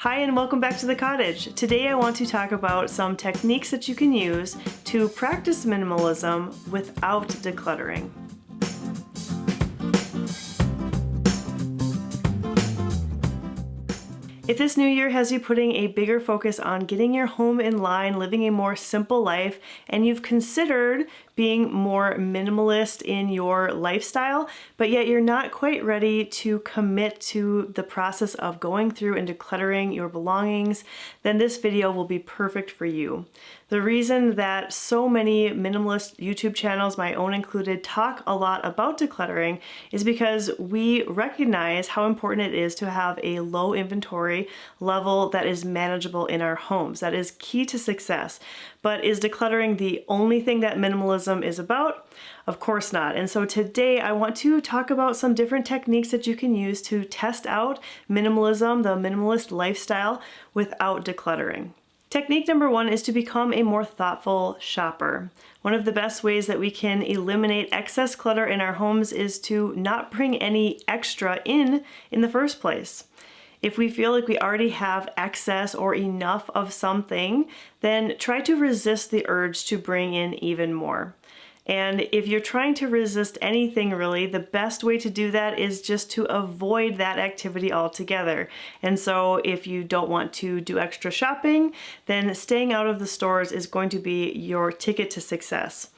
Hi and welcome back to the cottage. Today I want to talk about some techniques that you can use to practice minimalism without decluttering. If this new year has you putting a bigger focus on getting your home in line, living a more simple life, and you've considered being more minimalist in your lifestyle, but yet you're not quite ready to commit to the process of going through and decluttering your belongings, then this video will be perfect for you. The reason that so many minimalist YouTube channels, my own included, talk a lot about decluttering is because we recognize how important it is to have a low inventory level that is manageable in our homes. That is key to success. But is decluttering the only thing that minimalism is about? Of course not. And so today I want to talk about some different techniques that you can use to test out minimalism, the minimalist lifestyle, without decluttering. Technique number one is to become a more thoughtful shopper. One of the best ways that we can eliminate excess clutter in our homes is to not bring any extra in the first place. If we feel like we already have excess or enough of something, then try to resist the urge to bring in even more. And if you're trying to resist anything really, the best way to do that is just to avoid that activity altogether. And so if you don't want to do extra shopping, then staying out of the stores is going to be your ticket to success.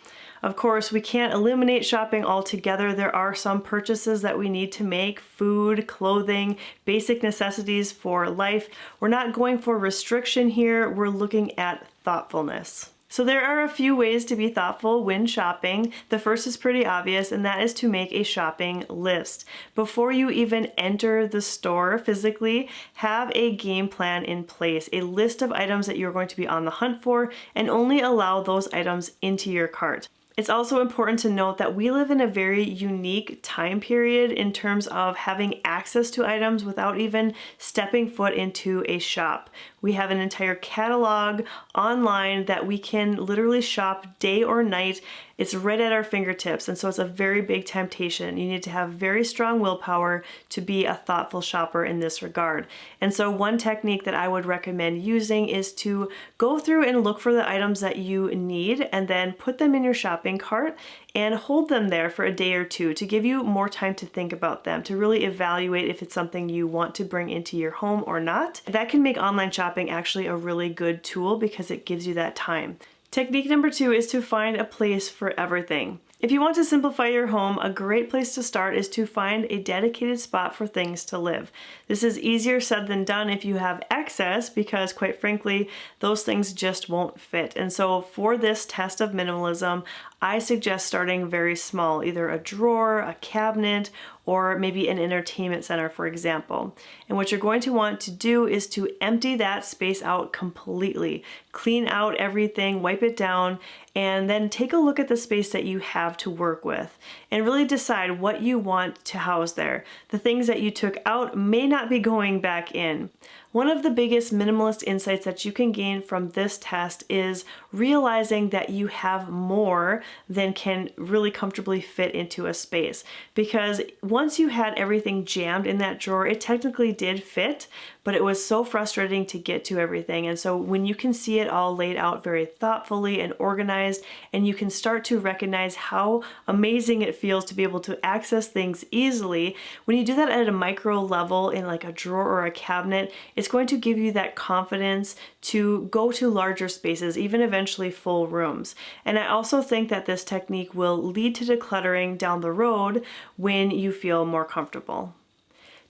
Of course, we can't eliminate shopping altogether. There are some purchases that we need to make: food, clothing, basic necessities for life. We're not going for restriction here. We're looking at thoughtfulness. So there are a few ways to be thoughtful when shopping. The first is pretty obvious, and that is to make a shopping list. Before you even enter the store physically, have a game plan in place, a list of items that you're going to be on the hunt for, and only allow those items into your cart. It's also important to note that we live in a very unique time period in terms of having access to items without even stepping foot into a shop. We have an entire catalog online that we can literally shop day or night. It's right at our fingertips, and so it's a very big temptation. You need to have very strong willpower to be a thoughtful shopper in this regard. And so one technique that I would recommend using is to go through and look for the items that you need and then put them in your shopping cart and hold them there for a day or two to give you more time to think about them, to really evaluate if it's something you want to bring into your home or not. That can make online shopping actually a really good tool because it gives you that time. Technique number two is to find a place for everything. If you want to simplify your home, a great place to start is to find a dedicated spot for things to live. This is easier said than done if you have excess because, quite frankly, those things just won't fit. And so for this test of minimalism, I suggest starting very small, either a drawer, a cabinet, or maybe an entertainment center, for example. And what you're going to want to do is to empty that space out completely. Clean out everything, wipe it down, and then take a look at the space that you have to work with and really decide what you want to house there. The things that you took out may not be going back in. One of the biggest minimalist insights that you can gain from this test is realizing that you have more than can really comfortably fit into a space. Because once you had everything jammed in that drawer, it technically did fit, but it was so frustrating to get to everything. And so when you can see it all laid out very thoughtfully and organized, and you can start to recognize how amazing it feels to be able to access things easily, when you do that at a micro level in like a drawer or a cabinet, it's going to give you that confidence to go to larger spaces, even eventually full rooms. And I also think that this technique will lead to decluttering down the road when you feel more comfortable.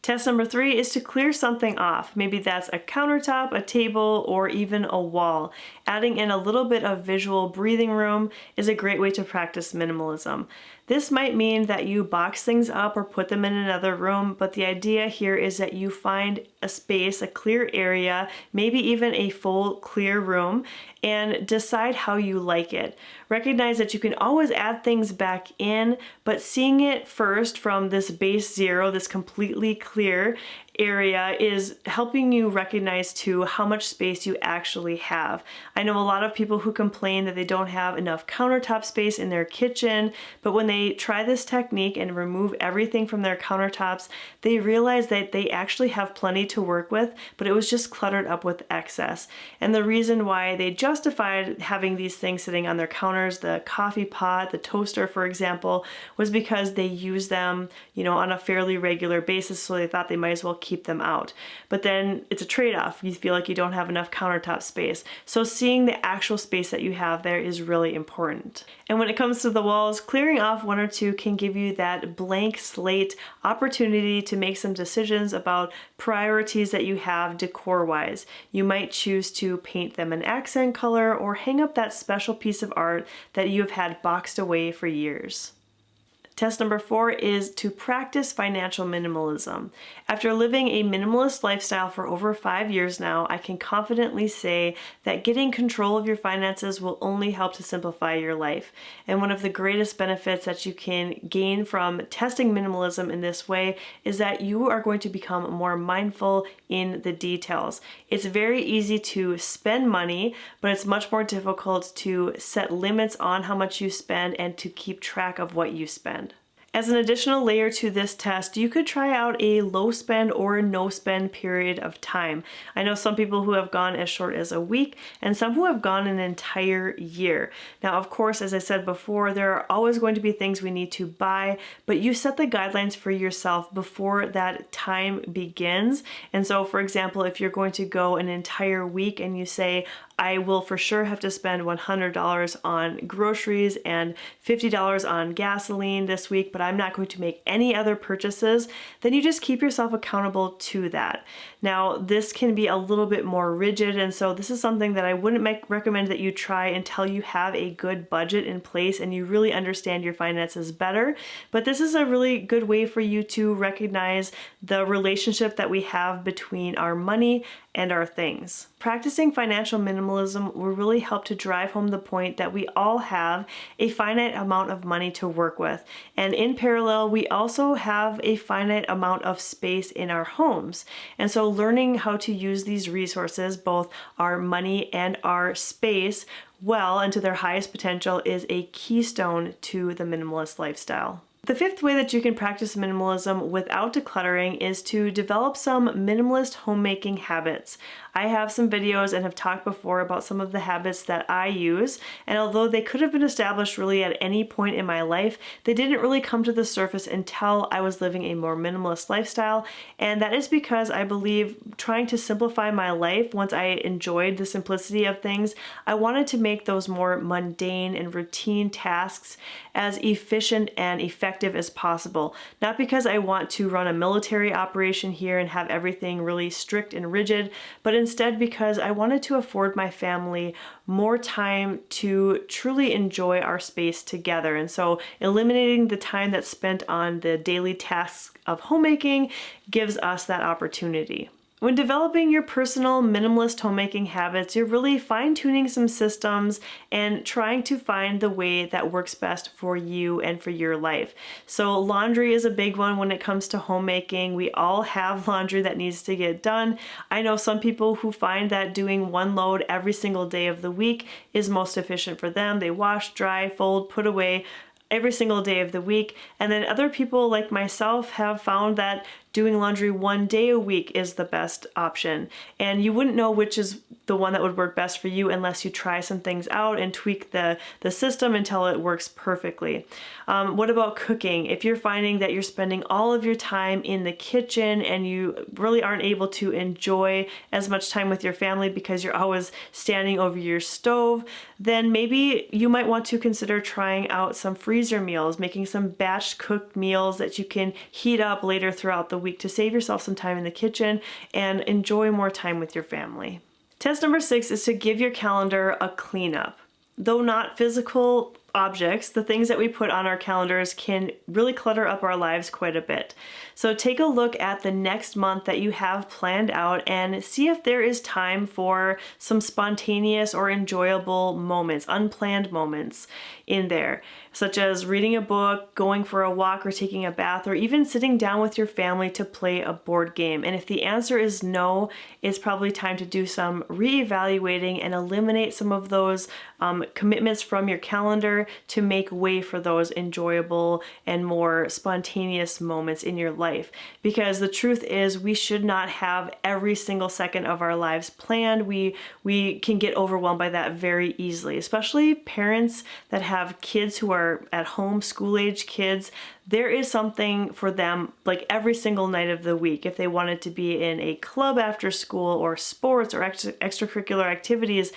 Test number three is to clear something off. Maybe that's a countertop, a table, or even a wall. Adding in a little bit of visual breathing room is a great way to practice minimalism. This might mean that you box things up or put them in another room, but the idea here is that you find a space, a clear area, maybe even a full clear room, and decide how you like it. Recognize that you can always add things back in, but seeing it first from this base zero, this completely clear, area is helping you recognize too how much space you actually have. I know a lot of people who complain that they don't have enough countertop space in their kitchen, but when they try this technique and remove everything from their countertops, they realize that they actually have plenty to work with, but it was just cluttered up with excess. And the reason why they justified having these things sitting on their counters, the coffee pot, the toaster, for example, was because they use them, on a fairly regular basis, so they thought they might as well keep them out. But then it's a trade-off. You feel like you don't have enough countertop space. So seeing the actual space that you have there is really important. And when it comes to the walls, clearing off one or two can give you that blank slate opportunity to make some decisions about priorities that you have decor-wise. You might choose to paint them an accent color or hang up that special piece of art that you have had boxed away for years. Test number 4 is to practice financial minimalism. After living a minimalist lifestyle for over 5 years now, I can confidently say that getting control of your finances will only help to simplify your life. And one of the greatest benefits that you can gain from testing minimalism in this way is that you are going to become more mindful in the details. It's very easy to spend money, but it's much more difficult to set limits on how much you spend and to keep track of what you spend. As an additional layer to this test, you could try out a low spend or no spend period of time. I know some people who have gone as short as a week and some who have gone an entire year. Now, of course, as I said before, there are always going to be things we need to buy, but you set the guidelines for yourself before that time begins. And so, for example, if you're going to go an entire week and you say, I will for sure have to spend $100 on groceries and $50 on gasoline this week, but I'm not going to make any other purchases, then you just keep yourself accountable to that. Now, this can be a little bit more rigid, and so this is something that I wouldn't recommend that you try until you have a good budget in place and you really understand your finances better. But this is a really good way for you to recognize the relationship that we have between our money and our things. Practicing financial minimalism will really help to drive home the point that we all have a finite amount of money to work with. And in parallel, we also have a finite amount of space in our homes. And so learning how to use these resources, both our money and our space, well and to their highest potential is a keystone to the minimalist lifestyle. The 5th way that you can practice minimalism without decluttering is to develop some minimalist homemaking habits. I have some videos and have talked before about some of the habits that I use, and although they could have been established really at any point in my life, they didn't really come to the surface until I was living a more minimalist lifestyle, and that is because I believe trying to simplify my life, once I enjoyed the simplicity of things, I wanted to make those more mundane and routine tasks as efficient and effective as possible. Not because I want to run a military operation here and have everything really strict and rigid, but instead because I wanted to afford my family more time to truly enjoy our space together. And so eliminating the time that's spent on the daily tasks of homemaking gives us that opportunity. When developing your personal minimalist homemaking habits, you're really fine-tuning some systems and trying to find the way that works best for you and for your life. So laundry is a big one when it comes to homemaking. We all have laundry that needs to get done. I know some people who find that doing one load every single day of the week is most efficient for them. They wash, dry, fold, put away every single day of the week. And then other people like myself have found that doing laundry one day a week is the best option. And you wouldn't know which is the one that would work best for you unless you try some things out and tweak the system until it works perfectly. What about cooking? If you're finding that you're spending all of your time in the kitchen and you really aren't able to enjoy as much time with your family because you're always standing over your stove, then maybe you might want to consider trying out some freezer meals, making some batch cooked meals that you can heat up later throughout the week to save yourself some time in the kitchen and enjoy more time with your family. Test number 6 is to give your calendar a cleanup. Though not physical, objects, the things that we put on our calendars, can really clutter up our lives quite a bit. So take a look at the next month that you have planned out and see if there is time for some spontaneous or enjoyable moments, unplanned moments in there, such as reading a book, going for a walk or taking a bath, or even sitting down with your family to play a board game. And if the answer is no, it's probably time to do some reevaluating and eliminate some of those commitments from your calendar to make way for those enjoyable and more spontaneous moments in your life. Because the truth is, we should not have every single second of our lives planned. We can get overwhelmed by that very easily, especially parents that have kids who are at home, school-age kids. There is something for them like every single night of the week. If they wanted to be in a club after school or sports or extracurricular activities,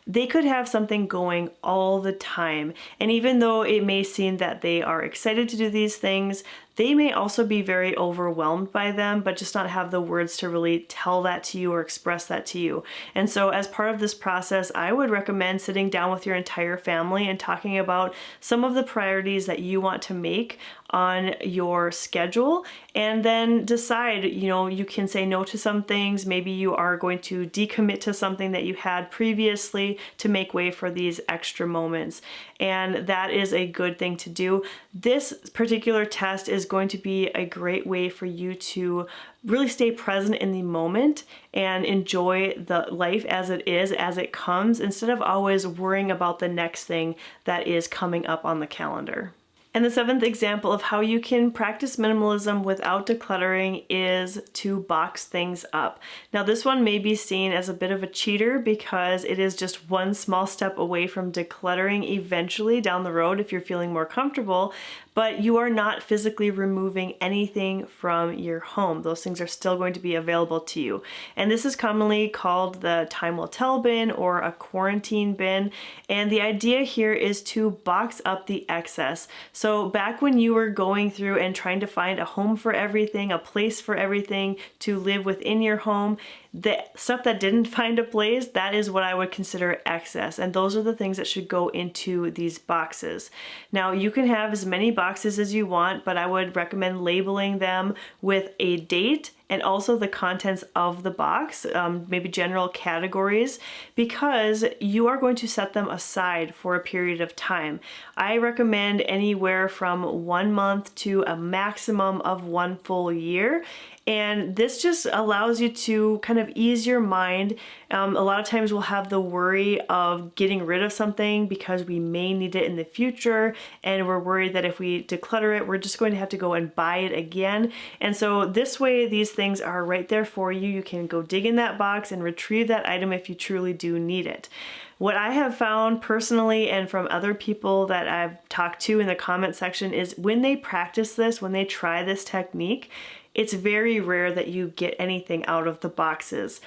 they could have something going all the time. And even though it may seem that they are excited to do these things, they may also be very overwhelmed by them, but just not have the words to really tell that to you or express that to you. And so as part of this process, I would recommend sitting down with your entire family and talking about some of the priorities that you want to make on your schedule, and then decide, you can say no to some things. Maybe you are going to decommit to something that you had previously to make way for these extra moments. And that is a good thing to do. This particular test is going to be a great way for you to really stay present in the moment and enjoy the life as it is, as it comes, instead of always worrying about the next thing that is coming up on the calendar. And the seventh example of how you can practice minimalism without decluttering is to box things up. Now, this one may be seen as a bit of a cheater because it is just one small step away from decluttering eventually down the road if you're feeling more comfortable, but you are not physically removing anything from your home. Those things are still going to be available to you. And this is commonly called the time will tell bin or a quarantine bin. And the idea here is to box up the excess. So back when you were going through and trying to find a home for everything, a place for everything to live within your home, the stuff that didn't find a place, that is what I would consider excess. And those are the things that should go into these boxes. Now, you can have as many boxes as you want, but I would recommend labeling them with a date and also the contents of the box, maybe general categories, because you are going to set them aside for a period of time. I recommend anywhere from 1 month to a maximum of 1 full year. And this just allows you to kind of ease your mind. A lot of times we'll have the worry of getting rid of something because we may need it in the future, and we're worried that if we declutter it, we're just going to have to go and buy it again. And so this way, these things are right there for you. You can go dig in that box and retrieve that item if you truly do need it. What I have found personally and from other people that I've talked to in the comment section is when they practice this, when they try this technique, it's very rare that you get anything out of the boxes.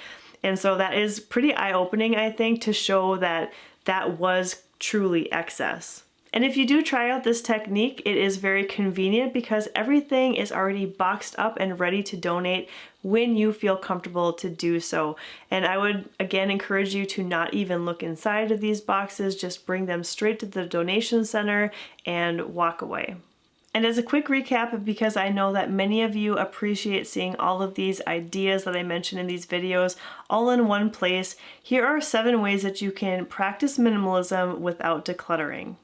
And so that is pretty eye-opening, I think, to show that that was truly excess. And if you do try out this technique, it is very convenient because everything is already boxed up and ready to donate when you feel comfortable to do so. And I would again encourage you to not even look inside of these boxes, just bring them straight to the donation center and walk away. And as a quick recap, because I know that many of you appreciate seeing all of these ideas that I mentioned in these videos all in one place, here are 7 ways that you can practice minimalism without decluttering.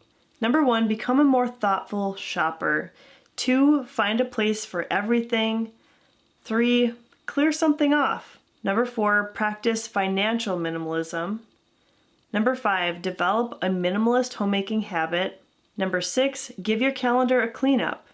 Number 1, become a more thoughtful shopper. 2, find a place for everything. 3, clear something off. Number 4, practice financial minimalism. Number 5, develop a minimalist homemaking habit. Number 6, give your calendar a cleanup.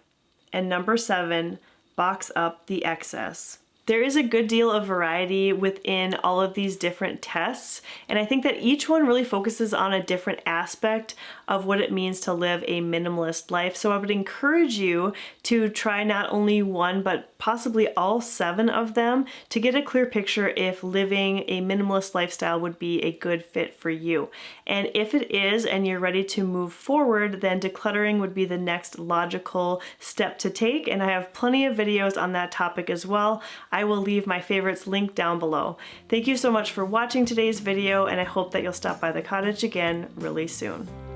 And number 7, box up the excess. There is a good deal of variety within all of these different tests, and I think that each one really focuses on a different aspect of what it means to live a minimalist life. So I would encourage you to try not only one, but possibly all 7 of them to get a clear picture if living a minimalist lifestyle would be a good fit for you. And if it is, and you're ready to move forward, then decluttering would be the next logical step to take, and I have plenty of videos on that topic as well. I will leave my favorites linked down below. Thank you so much for watching today's video, and I hope that you'll stop by the cottage again really soon.